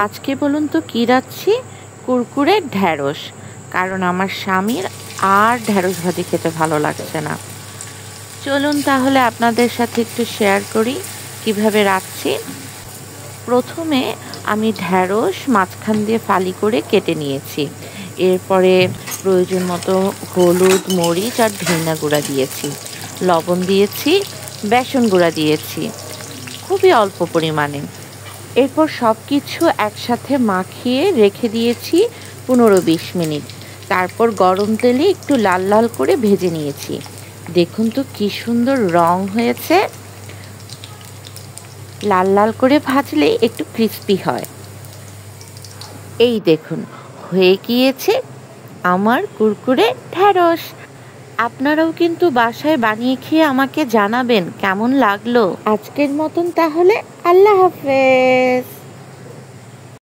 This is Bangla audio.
আজকে বলুন তো কী রাঁধছি? কুরকুরে ঢ্যাঁড়স। কারণ আমার স্বামীর আর ঢ্যাঁড়স ভাজি খেতে ভালো লাগছে না। চলুন তাহলে আপনাদের সাথে একটু শেয়ার করি কিভাবে রাঁধছি। প্রথমে আমি ঢ্যাঁড়স মাঝখান দিয়ে ফালি করে কেটে নিয়েছি। এরপরে প্রয়োজন মতো হলুদ, মরিচ আর ধনিয়া গুঁড়া দিয়েছি, লবণ দিয়েছি, বেসন গুঁড়া দিয়েছি খুবই অল্প পরিমাণে। এরপর সব কিছু একসাথে মাখিয়ে রেখে দিয়েছি 15-20 মিনিট। তারপর গরম তেলে একটু লাল লাল করে ভেজে নিয়েছি। দেখুন তো কি সুন্দর রং হয়েছে। লাল লাল করে ভাজলেই একটু ক্রিস্পি হয়। এই দেখুন হয়ে গিয়েছে আমার কুরকুরে ঢ্যাঁড়স। আপনারাও কিন্তু বাসায় বানিয়ে খেয়ে আমাকে জানাবেন কেমন লাগলো। আজকের মতন তাহলে আল্লাহ হাফেজ।